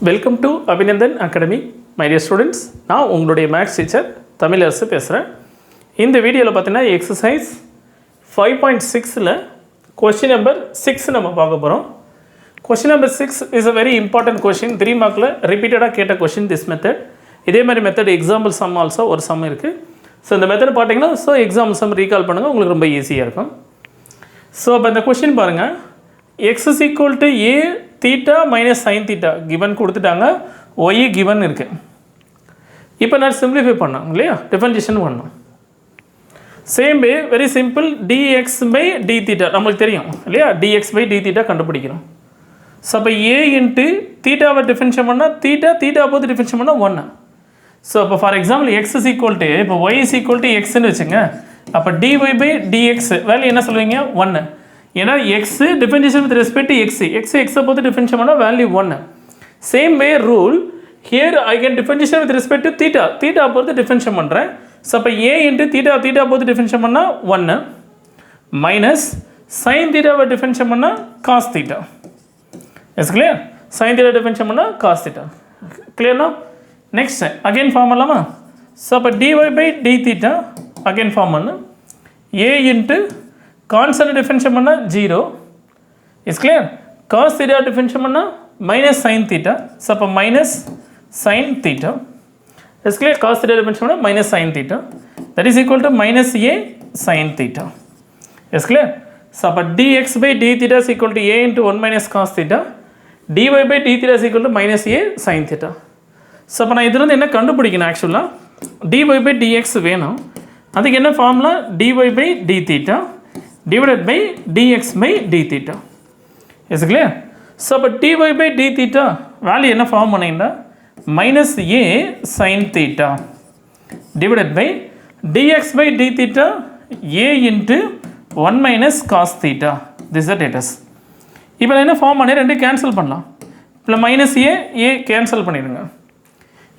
Welcome to Aabinandan Academy, my dear students. நான் உங்களுடைய maths teacher Tamilarasu பேசுகிறேன். இந்த வீடியோவில் பார்த்தீங்கன்னா எக்ஸசைஸ் 5.6ல் கொஷின் நம்பர் 6 நம்ம பார்க்க போகிறோம். Question number 6 is a very important question. 3 மார்க்கில் ரிப்பீட்டடாக கேட்ட கொஷின் திஸ் மெத்தட். இதே மாதிரி மெத்தட் எக்ஸாம்பிள் சம் ஆல்சோ ஒரு சம் இருக்குது. ஸோ இந்த மெத்தட் பார்த்தீங்கன்னா எக்ஸாம்பிள் சம் ரீகால் பண்ணுங்கள், உங்களுக்கு ரொம்ப ஈஸியாக இருக்கும். ஸோ அப்போ இந்த கொஷின் பாருங்கள், x is equal to a theta minus sin theta given கொடுத்துட்டாங்க, y given இருக்குது. இப்போ நான் சிம்பிளிஃபை பண்ணோம் இல்லையா, டிஃபரன்ஷியேஷன் பண்ணோம். Same way very simple, dx by d theta நம்மளுக்கு தெரியும் இல்லையா, dx by d theta கண்டுபிடிக்கிறோம். ஸோ அப்போ a இன்ட்டு தீட்டாவை டிஃபரன்ஷியேட் பண்ணால் தீட்டா போது டிஃபரன்ஷியேட் பண்ணால் 1. ஸோ அப்போ for example x is equal to, இப்போ y is equal to xன்னு வச்சுங்க, அப்போ dy by dx வேல்யூ என்ன சொல்லுவீங்க, 1. ஏன்னா X differentiation with respect to எக்ஸை பொறுத்து டிஃபரன்ஷியேட் பண்ணால் value 1. Same way rule here I can differentiation with respect to theta பொறுத்து டிஃபரன்ஷியேட் பண்ணுறேன். ஸோ அப்போ ஏ இன்ட்டு தீட்டா பொறுத்து டிஃபரன்ஷியேட் பண்ணால் 1 மைனஸ் சைன் தீட்டாவை டிஃபரன்ஷியேட் பண்ணால் cos theta. Is clear, sine theta differentiate பண்ணால் காஸ் தீட்டா. கிளியர்னா? நெக்ஸ்ட் அகைன் ஃபார்ம் பண்ணலாமா? ஸோ அப்போ dy by d theta again form பண்ணு, ஏ இன்ட்டு கான்ஸ்டன்ட் டிஃபரன்ஷியேட் பண்ணால் 0. Is clear. Cos theta differentiate பண்ணால் minus sine theta. So அப்போ minus sine theta. Is clear. Cos theta differentiate பண்ணால் minus sine theta, that is equal to minus A sine theta. Is clear. So அப்போ dx by d theta is equal to a into 1 minus cos theta, dy by d theta is equal to minus a sin theta. So அப்போ நான் இதிலிருந்து என்ன கண்டுபிடிக்கணும், ஆக்சுவலாக dy by dx வேணும். அதுக்கு என்ன formula, dy by d theta divided by dx by d theta. Is it clear? So அப்போ dy by d theta value என்ன ஃபார்ம் பண்ணிங்கன்னா minus a sin theta divided by dx by d theta a into 1 minus cos theta. This is the status. இப்போ நான் என்ன form பண்ணி ரெண்டு cancel பண்ணலாம். இப்போ மைனஸ் ஏ கேன்சல் பண்ணிடுங்க.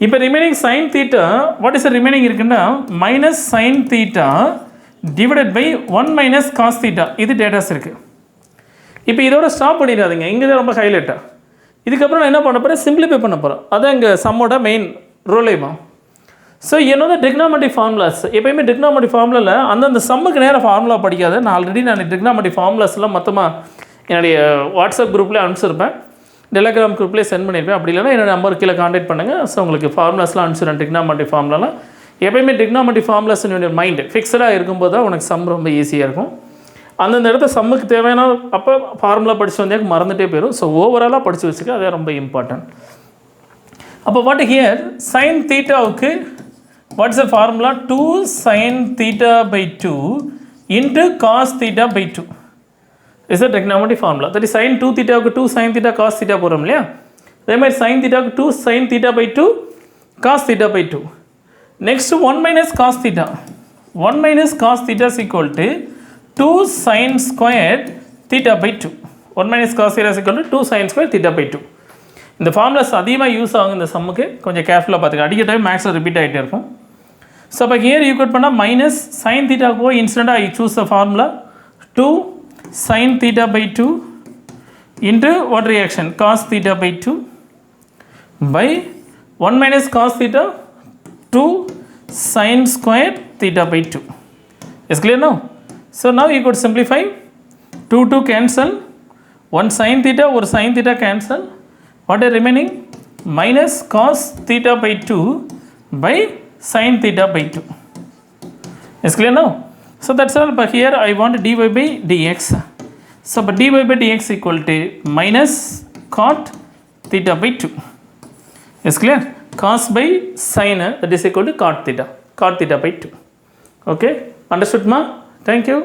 இப்போ remaining sine theta, what is remaining இருக்குன்னா minus sine theta divided by 1 minus cos theta. இது டேட்டாஸ் இருக்குது. இப்போ இதோட ஸ்டாப் பண்ணிடாதீங்க, இங்கே தான் ரொம்ப ஹைலைட்டாக. இதுக்கப்புறம் நான் என்ன பண்ண போகிறேன், சிம்பிளிஃபை பண்ண போகிறேன். அதான் இங்கே சம்மோட மெயின் ரோலேமா. ஸோ என்னோட டிக்னாமெட்ரிக் ஃபார்முலாஸ் எப்போயுமே டிக்னாமெட்ரிக் ஃபார்முலாவில் அந்தந்த சம்முக்கு நேரம் ஃபார்முலா படிக்காத. நான் ஆல்ரெடி டிக்னாமெட்ரிக் ஃபார்முலாஸ்லாம் மொத்தமாக என்னுடைய வாட்ஸ்அப் குரூப்லேயே அனுப்பிச்சிருப்பேன், டெலகிராம் குரூப்லேயே சென்ட் பண்ணியிருப்பேன். அப்படி இல்லைனா என்னோட நம்பர் கீழே கான்டாக்ட் பண்ணுங்கள். ஸோ உங்களுக்கு ஃபார்முலாஸ்லாம் அனுப்பிச்சிடுறேன். டிக்னாமெட்ரிக் ஃபார்முலாலாம் எப்போயுமே டிக்னாமெட்ரிக் ஃபார்முலாஸ் என்னுடைய மைண்டு ஃபிக்ஸடாக இருக்கும்போது தான் உனக்கு சம் ரொம்ப ஈஸியாக இருக்கும். அந்தந்த இடத்த சம்முக்கு தேவையான அப்போ ஃபார்முலா படித்து வந்தே மறந்துகிட்டே போயிடும். ஸோ ஓவராலாக படித்து வச்சுக்க, அதே ரொம்ப இம்பார்ட்டன்ட். அப்போ வாட் ஹியர் சைன் தீட்டாவுக்கு what's a formula, 2 sin theta by 2 into cos theta by 2 is a trigonometric formula. That is sin 2 thetaவுக்கு 2 sin theta cos theta போகிறோம் இல்லையா, அதே மாதிரி sin thetaவுக்கு 2 sin theta by 2 cos theta by 2. Next 1 minus cos theta. 1 minus cos theta is equal to 2 sin squared theta by 2. 1 minus cos theta is equal to 2 sin squared theta by 2. இந்த formulas அதிகமாக use ஆகும் இந்த சம்முக்கு, கொஞ்சம் கேர்ஃபுல்லாக பார்த்துக்க. அடிக்க time மேக்ஸில் repeat ஆகிட்டே இருக்கும். ஸோ அப்போ ஹியர் ஈக்குவேட் பண்ணால் மைனஸ் சைன் தீட்டா கோ இன்ஸ்டண்ட்டாக I choose the formula 2 sin theta by 2 into what reaction, cos theta by 2 by 1 minus cos theta 2 sin square theta by 2. Is clear now? So now you could simplify, 2 cancel, 1 sin theta or sin theta cancel, what is remaining, minus cos theta by 2 by sin theta by 2. Is clear now? So that's all. But here I want dy by dx. So but dy by dx equal to minus cot theta by 2. Is clear? Cos by sin, that is equal to cot theta by 2. Okay, understood ma? Thank you.